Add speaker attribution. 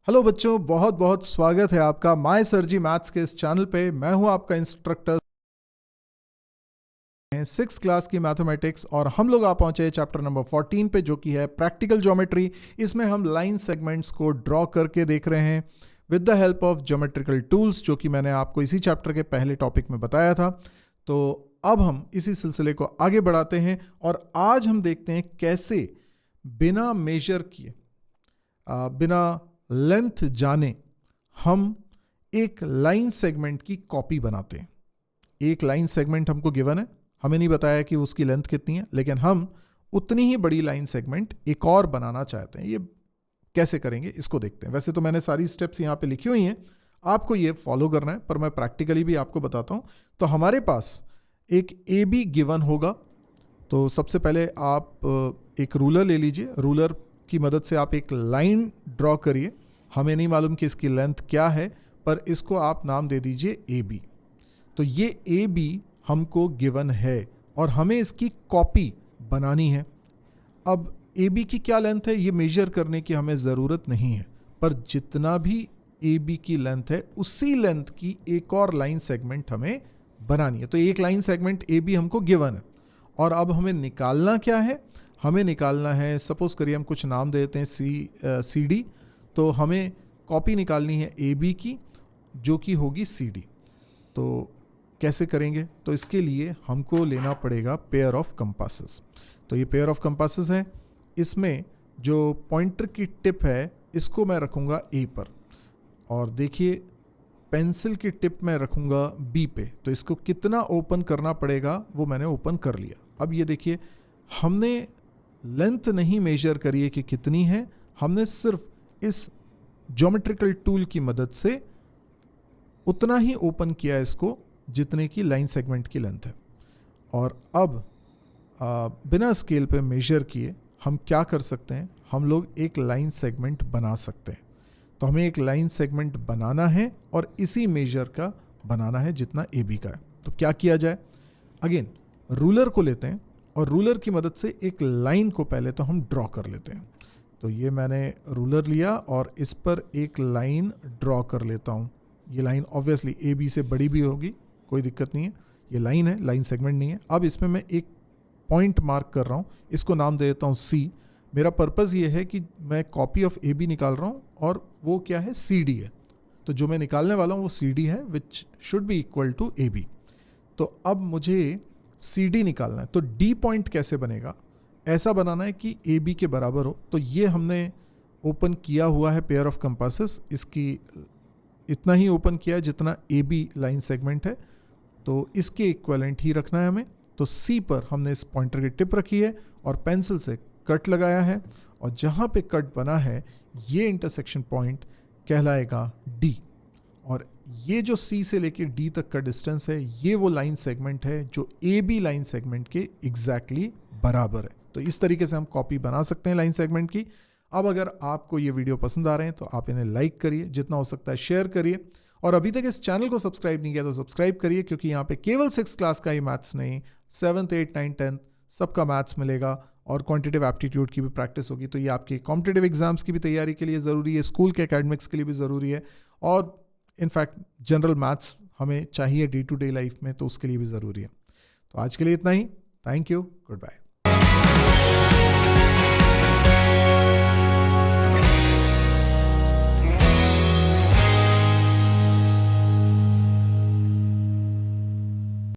Speaker 1: Hello बच्चों, बहुत बहुत स्वागत है आपका माय सरजी मैथ्स के इस चैनल पे। मैं हूं आपका इंस्ट्रक्टर 6th क्लास की मैथमेटिक्स और हम लोग आ पहुंचे चैप्टर नंबर 14 पे, जो कि है प्रैक्टिकल ज्योमेट्री। इसमें हम लाइन सेगमेंट्स को ड्रॉ करके देख रहे हैं with the help of geometrical tools, जो कि मैंने आपको इसी चैप्टर के पहले टॉपिक में बताया था। तो अब हम इसी सिलसिले को आगे बढ़ाते हैं और आज हम देखते हैं कैसे बिना मेजर किए, बिना लेंथ जाने हम एक लाइन सेगमेंट की कॉपी बनाते हैं। एक लाइन सेगमेंट हमको गिवन है, हमें नहीं बताया कि उसकी लेंथ कितनी है, लेकिन हम उतनी ही बड़ी लाइन सेगमेंट एक और बनाना चाहते हैं। ये कैसे करेंगे इसको देखते हैं। वैसे तो मैंने सारी स्टेप्स यहाँ पे लिखी हुई हैं, आपको ये फॉलो करना है, पर मैं प्रैक्टिकली भी आपको बताता हूँ। तो हमारे पास एक ए बी गिवन होगा। तो सबसे पहले आप एक रूलर ले लीजिए, रूलर की मदद से आप एक लाइन ड्रॉ करिए। हमें नहीं मालूम कि इसकी लेंथ क्या है, पर इसको आप नाम दे दीजिए ए बी। तो ये ए बी हमको गिवन है और हमें इसकी कॉपी बनानी है। अब ए बी की क्या लेंथ है ये मेजर करने की हमें ज़रूरत नहीं है, पर जितना भी ए बी की लेंथ है उसी लेंथ की एक और लाइन सेगमेंट हमें बनानी है। तो एक लाइन सेगमेंट ए बी हमको गिवन है और अब हमें निकालना क्या है? हमें निकालना है, सपोज करिए हम कुछ नाम दे देते हैं सी डी। तो हमें कॉपी निकालनी है ए बी की, जो कि होगी सी डी। तो कैसे करेंगे? तो इसके लिए हमको लेना पड़ेगा पेयर ऑफ कंपासेस। तो ये पेयर ऑफ कंपासेस है, इसमें जो पॉइंटर की टिप है इसको मैं रखूँगा ए पर, और देखिए पेंसिल की टिप मैं रखूँगा बी पे। तो इसको कितना ओपन करना पड़ेगा वो मैंने ओपन कर लिया। अब ये देखिए, हमने लेंथ नहीं मेजर करी है कि कितनी है, हमने सिर्फ इस ज्योमेट्रिकल टूल की मदद से उतना ही ओपन किया इसको जितने की लाइन सेगमेंट की लेंथ है। और अब बिना स्केल पे मेजर किए हम क्या कर सकते हैं? हम लोग एक लाइन सेगमेंट बना सकते हैं। तो हमें एक लाइन सेगमेंट बनाना है और इसी मेजर का बनाना है जितना ए बी का है। तो क्या किया जाए? अगेन रूलर को लेते हैं और रूलर की मदद से एक लाइन को पहले तो हम ड्रॉ कर लेते हैं। तो ये मैंने रूलर लिया और इस पर एक लाइन ड्रॉ कर लेता हूँ। ये लाइन ऑब्वियसली ए बी से बड़ी भी होगी, कोई दिक्कत नहीं है। ये लाइन है, लाइन सेगमेंट नहीं है। अब इसमें मैं एक पॉइंट मार्क कर रहा हूँ, इसको नाम दे देता हूँ सी। मेरा पर्पज़ ये है कि मैं कॉपी ऑफ ए बी निकाल रहा हूँ और वो क्या है? सी डी है। तो जो मैं निकालने वाला हूँ वो सी डी है, which should be equal to A B. तो अब मुझे सी डी निकालना है। तो डी पॉइंट कैसे बनेगा? ऐसा बनाना है कि ए बी के बराबर हो। तो ये हमने ओपन किया हुआ है पेयर ऑफ कंपासेस, इसकी इतना ही ओपन किया है जितना ए बी लाइन सेगमेंट है। तो इसके इक्विवेलेंट ही रखना है हमें। तो सी पर हमने इस पॉइंटर की टिप रखी है और पेंसिल से कट लगाया है, और जहाँ पे कट बना है ये इंटरसेक्शन पॉइंट कहलाएगा डी। और ये जो सी से लेके डी तक का डिस्टेंस है, ये वो लाइन सेगमेंट है जो ए बी लाइन सेगमेंट के एग्जैक्टली बराबर है। तो इस तरीके से हम कॉपी बना सकते हैं लाइन सेगमेंट की। अब अगर आपको ये वीडियो पसंद आ रहे हैं तो आप इन्हें लाइक करिए, जितना हो सकता है शेयर करिए, और अभी तक इस चैनल को सब्सक्राइब नहीं किया तो सब्सक्राइब करिए, क्योंकि यहाँ पे केवल 6th क्लास का ही मैथ्स नहीं, 7th 8th 9th 10th सबका मैथ्स मिलेगा और क्वांटिटेटिव एप्टीट्यूड की भी प्रैक्टिस होगी। तो ये आपके कॉम्पिटिटिव एग्जाम्स की भी तैयारी के लिए ज़रूरी है, स्कूल के एकेडमिक्स के लिए भी ज़रूरी है, और इनफैक्ट जनरल मैथ्स हमें चाहिए डे टू डे लाइफ में, तो उसके लिए भी ज़रूरी है। तो आज के लिए इतना ही। Thank you, good bye.